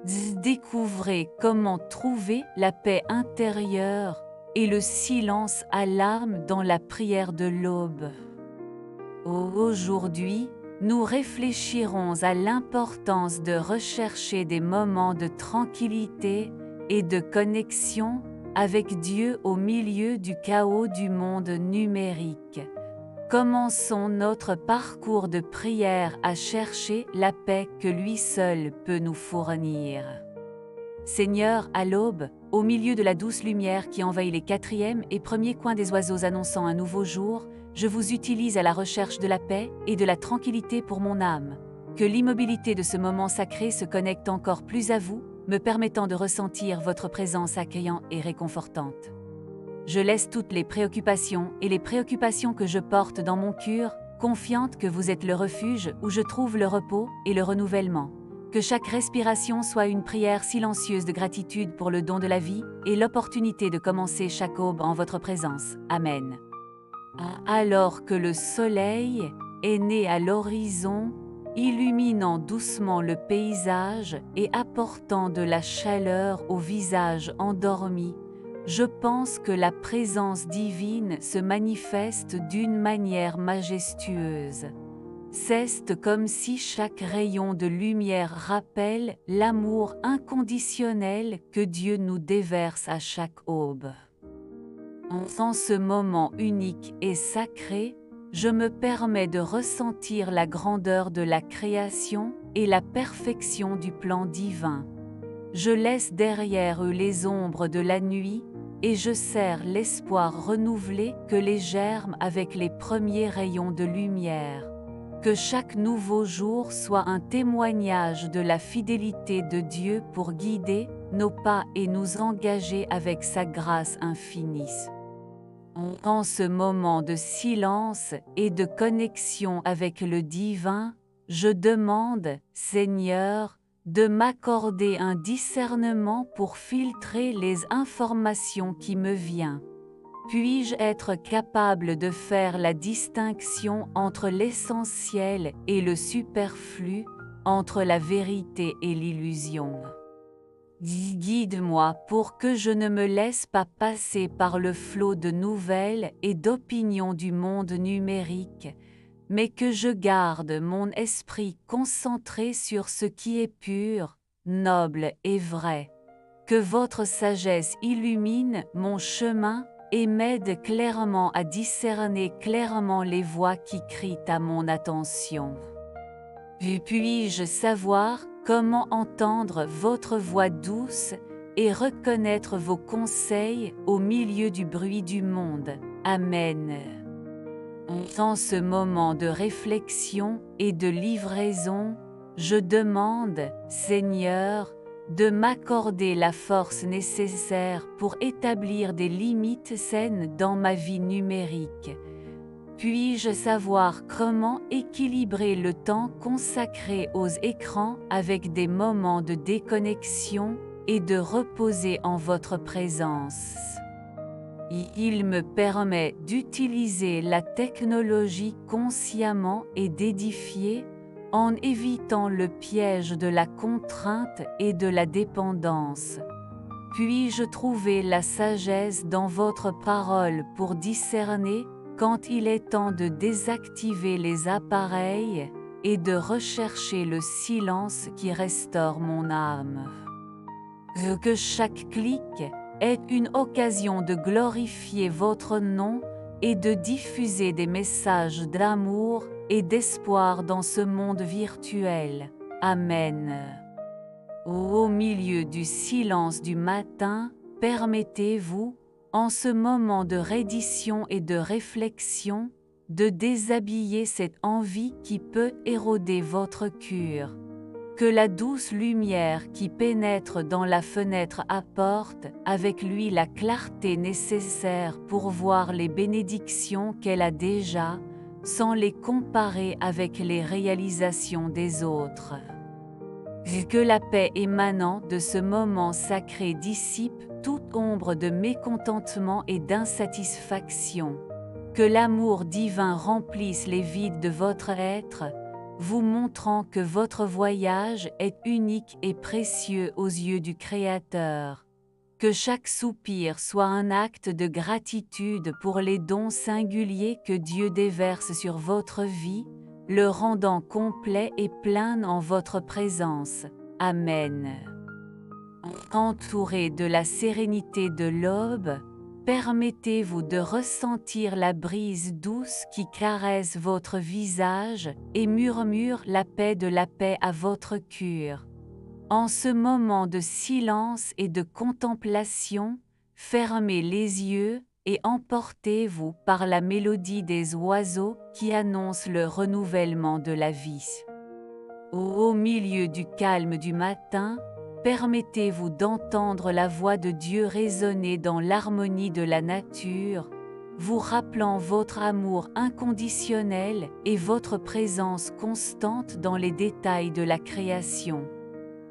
Découvrez comment trouver la paix intérieure et le silence à l'âme dans la prière de l'aube. Aujourd'hui, nous réfléchirons à l'importance de rechercher des moments de tranquillité et de connexion avec Dieu au milieu du chaos du monde numérique. Commençons notre parcours de prière à chercher la paix que lui seul peut nous fournir. Seigneur, à l'aube, au milieu de la douce lumière qui envahit les quatrième et premier coins des oiseaux annonçant un nouveau jour, je vous utilise à la recherche de la paix et de la tranquillité pour mon âme. Que l'immobilité de ce moment sacré se connecte encore plus à vous, me permettant de ressentir votre présence accueillante et réconfortante. Je laisse toutes les préoccupations et les préoccupations que je porte dans mon cœur, confiante que vous êtes le refuge où je trouve le repos et le renouvellement. Que chaque respiration soit une prière silencieuse de gratitude pour le don de la vie et l'opportunité de commencer chaque aube en votre présence. Amen. Alors que le soleil est né à l'horizon, illuminant doucement le paysage et apportant de la chaleur au visage endormi, je pense que la présence divine se manifeste d'une manière majestueuse. C'est comme si chaque rayon de lumière rappelle l'amour inconditionnel que Dieu nous déverse à chaque aube. En ce moment unique et sacré, je me permets de ressentir la grandeur de la création et la perfection du plan divin. Je laisse derrière eux les ombres de la nuit, et je serre l'espoir renouvelé que les germes avec les premiers rayons de lumière. Que chaque nouveau jour soit un témoignage de la fidélité de Dieu pour guider nos pas et nous engager avec sa grâce infinie. En ce moment de silence et de connexion avec le divin, je demande, Seigneur, de m'accorder un discernement pour filtrer les informations qui me viennent. Puis-je être capable de faire la distinction entre l'essentiel et le superflu, entre la vérité et l'illusion? Guide-moi pour que je ne me laisse pas passer par le flot de nouvelles et d'opinions du monde numérique, mais que je garde mon esprit concentré sur ce qui est pur, noble et vrai. Que votre sagesse illumine mon chemin et m'aide clairement à discerner clairement les voix qui crient à mon attention. Puis-je savoir comment entendre votre voix douce et reconnaître vos conseils au milieu du bruit du monde. Amen. En ce moment de réflexion et de livraison, je demande, Seigneur, de m'accorder la force nécessaire pour établir des limites saines dans ma vie numérique. Puis-je savoir comment équilibrer le temps consacré aux écrans avec des moments de déconnexion et de reposer en votre présence? Il me permet d'utiliser la technologie consciemment et d'édifier, en évitant le piège de la contrainte et de la dépendance. Puis-je trouver la sagesse dans votre parole pour discerner quand il est temps de désactiver les appareils et de rechercher le silence qui restaure mon âme? Que chaque clic est une occasion de glorifier votre nom et de diffuser des messages d'amour et d'espoir dans ce monde virtuel. Amen. Au milieu du silence du matin, permettez-vous, en ce moment de reddition et de réflexion, de déshabiller cette envie qui peut éroder votre cœur. Que la douce lumière qui pénètre dans la fenêtre apporte avec lui la clarté nécessaire pour voir les bénédictions qu'elle a déjà, sans les comparer avec les réalisations des autres. Que la paix émanant de ce moment sacré dissipe toute ombre de mécontentement et d'insatisfaction. Que l'amour divin remplisse les vides de votre être, vous montrant que votre voyage est unique et précieux aux yeux du Créateur. Que chaque soupir soit un acte de gratitude pour les dons singuliers que Dieu déverse sur votre vie, le rendant complet et plein en votre présence. Amen. Entouré de la sérénité de l'aube, permettez-vous de ressentir la brise douce qui caresse votre visage et murmure la paix de la paix à votre cœur. En ce moment de silence et de contemplation, fermez les yeux et emportez-vous par la mélodie des oiseaux qui annonce le renouvellement de la vie. Au milieu du calme du matin, permettez-vous d'entendre la voix de Dieu résonner dans l'harmonie de la nature, vous rappelant votre amour inconditionnel et votre présence constante dans les détails de la création.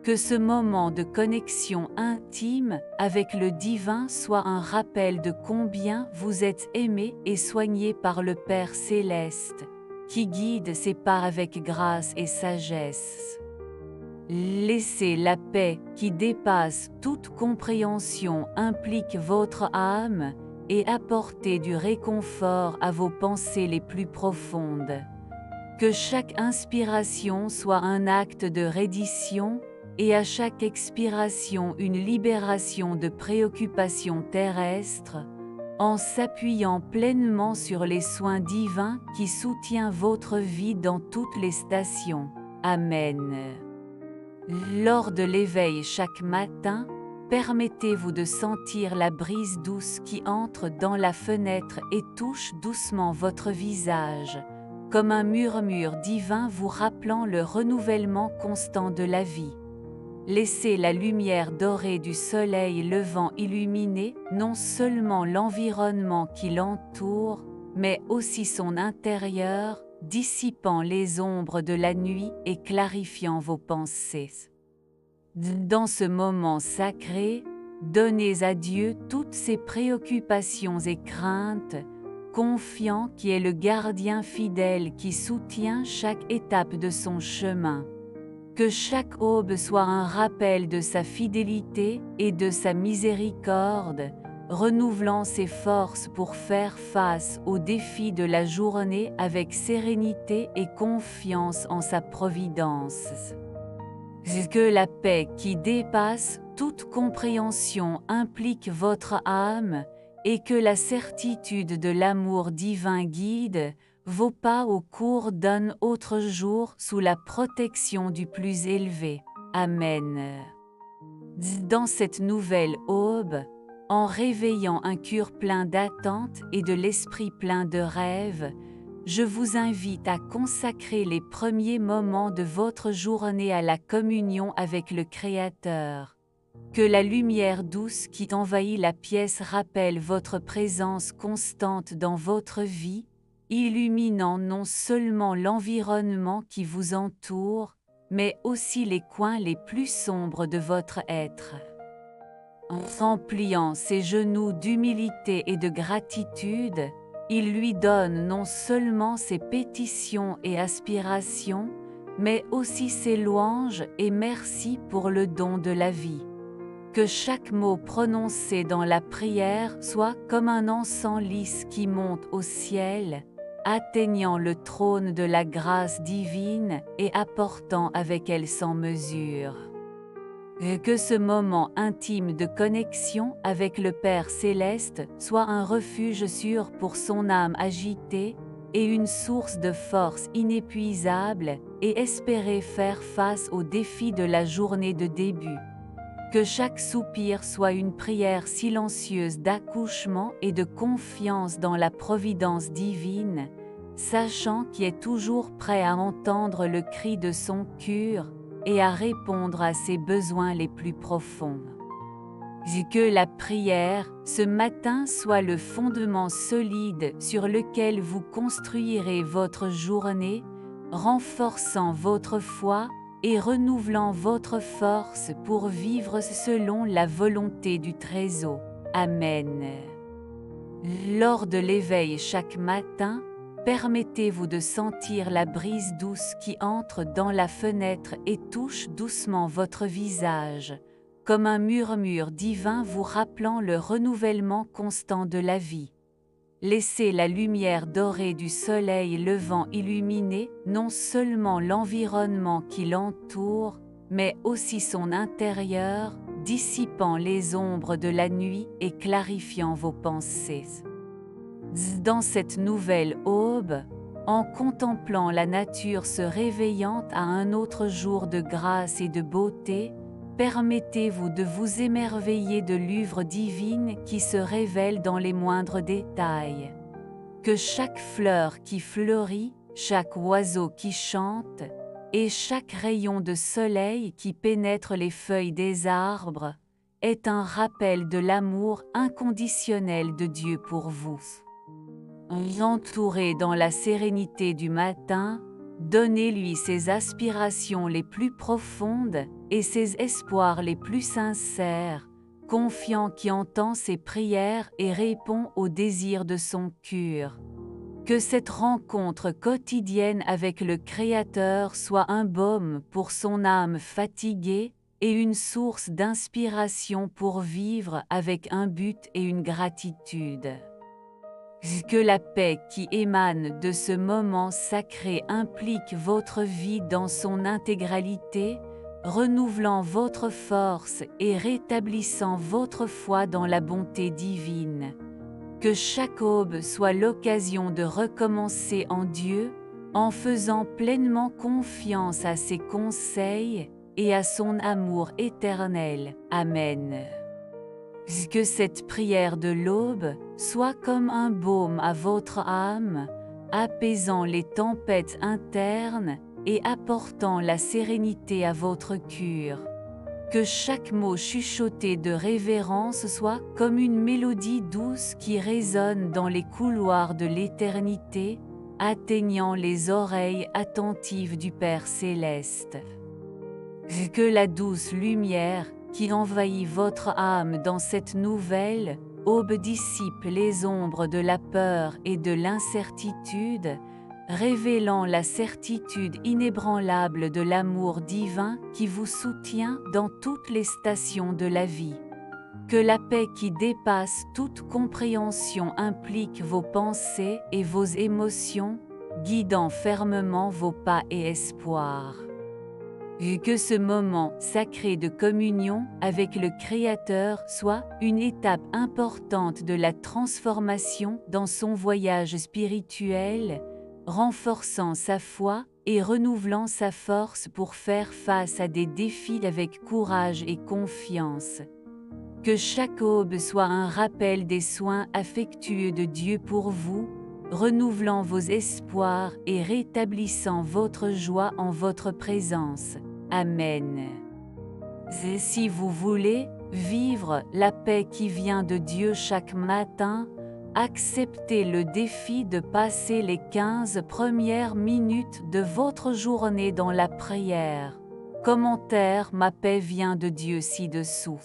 Que ce moment de connexion intime avec le divin soit un rappel de combien vous êtes aimé et soigné par le Père céleste, qui guide ses pas avec grâce et sagesse. Laissez la paix qui dépasse toute compréhension implique votre âme et apportez du réconfort à vos pensées les plus profondes. Que chaque inspiration soit un acte de reddition et à chaque expiration une libération de préoccupations terrestres, en s'appuyant pleinement sur les soins divins qui soutiennent votre vie dans toutes les stations. Amen. Lors de l'éveil chaque matin, permettez-vous de sentir la brise douce qui entre dans la fenêtre et touche doucement votre visage, comme un murmure divin vous rappelant le renouvellement constant de la vie. Laissez la lumière dorée du soleil levant illuminer non seulement l'environnement qui l'entoure, mais aussi son intérieur, dissipant les ombres de la nuit et clarifiant vos pensées. Dans ce moment sacré, donnez à Dieu toutes ses préoccupations et craintes, confiant qu'il est le gardien fidèle qui soutient chaque étape de son chemin. Que chaque aube soit un rappel de sa fidélité et de sa miséricorde, renouvelant ses forces pour faire face aux défis de la journée avec sérénité et confiance en sa providence. Que la paix qui dépasse toute compréhension implique votre âme et que la certitude de l'amour divin guide vos pas au cours d'un autre jour sous la protection du plus élevé. Amen. Dans cette nouvelle aube, en réveillant un cœur plein d'attente et de l'esprit plein de rêves, je vous invite à consacrer les premiers moments de votre journée à la communion avec le Créateur. Que la lumière douce qui envahit la pièce rappelle votre présence constante dans votre vie, illuminant non seulement l'environnement qui vous entoure, mais aussi les coins les plus sombres de votre être. En pliant ses genoux d'humilité et de gratitude, il lui donne non seulement ses pétitions et aspirations, mais aussi ses louanges et merci pour le don de la vie. Que chaque mot prononcé dans la prière soit comme un encens lisse qui monte au ciel, atteignant le trône de la grâce divine et apportant avec elle sans mesure. Que ce moment intime de connexion avec le Père céleste soit un refuge sûr pour son âme agitée et une source de force inépuisable et espérer faire face aux défis de la journée de début. Que chaque soupir soit une prière silencieuse d'accouchement et de confiance dans la providence divine, sachant qu'il est toujours prêt à entendre le cri de son cœur et à répondre à ses besoins les plus profonds. Que la prière, ce matin, soit le fondement solide sur lequel vous construirez votre journée, renforçant votre foi et renouvelant votre force pour vivre selon la volonté du Très-Haut. Amen. Lors de l'éveil chaque matin, permettez-vous de sentir la brise douce qui entre dans la fenêtre et touche doucement votre visage, comme un murmure divin vous rappelant le renouvellement constant de la vie. Laissez la lumière dorée du soleil levant illuminer non seulement l'environnement qui l'entoure, mais aussi son intérieur, dissipant les ombres de la nuit et clarifiant vos pensées. Dans cette nouvelle aube, en contemplant la nature se réveillant à un autre jour de grâce et de beauté, permettez-vous de vous émerveiller de l'œuvre divine qui se révèle dans les moindres détails. Que chaque fleur qui fleurit, chaque oiseau qui chante, et chaque rayon de soleil qui pénètre les feuilles des arbres, est un rappel de l'amour inconditionnel de Dieu pour vous. Entouré dans la sérénité du matin, donnez-lui ses aspirations les plus profondes et ses espoirs les plus sincères, confiant qui entend ses prières et répond aux désirs de son cœur. Que cette rencontre quotidienne avec le Créateur soit un baume pour son âme fatiguée et une source d'inspiration pour vivre avec un but et une gratitude. Que la paix qui émane de ce moment sacré implique votre vie dans son intégralité, renouvelant votre force et rétablissant votre foi dans la bonté divine. Que chaque aube soit l'occasion de recommencer en Dieu, en faisant pleinement confiance à ses conseils et à son amour éternel. Amen. Que cette prière de l'aube soit comme un baume à votre âme, apaisant les tempêtes internes et apportant la sérénité à votre cœur. Que chaque mot chuchoté de révérence soit comme une mélodie douce qui résonne dans les couloirs de l'éternité, atteignant les oreilles attentives du Père céleste. Que la douce lumière qui envahit votre âme dans cette nouvelle aube dissipe les ombres de la peur et de l'incertitude, révélant la certitude inébranlable de l'amour divin qui vous soutient dans toutes les stations de la vie. Que la paix qui dépasse toute compréhension implique vos pensées et vos émotions, guidant fermement vos pas et espoirs. Que ce moment sacré de communion avec le Créateur soit une étape importante de la transformation dans son voyage spirituel, renforçant sa foi et renouvelant sa force pour faire face à des défis avec courage et confiance. Que chaque aube soit un rappel des soins affectueux de Dieu pour vous, renouvelant vos espoirs et rétablissant votre joie en votre présence. Amen. Et si vous voulez vivre la paix qui vient de Dieu chaque matin, acceptez le défi de passer les 15 premières minutes de votre journée dans la prière. Commentaire: ma paix vient de Dieu ci-dessous.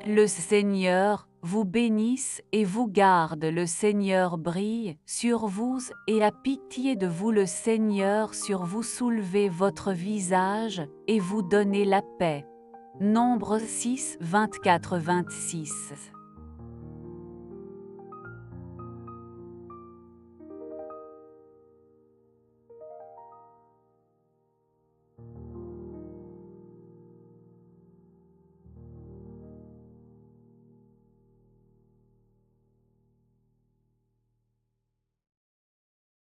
Le Seigneur vous bénisse et vous garde. Le Seigneur brille sur vous et a pitié de vous. Le Seigneur sur vous soulève votre visage et vous donne la paix. Nombre 6, 24-26.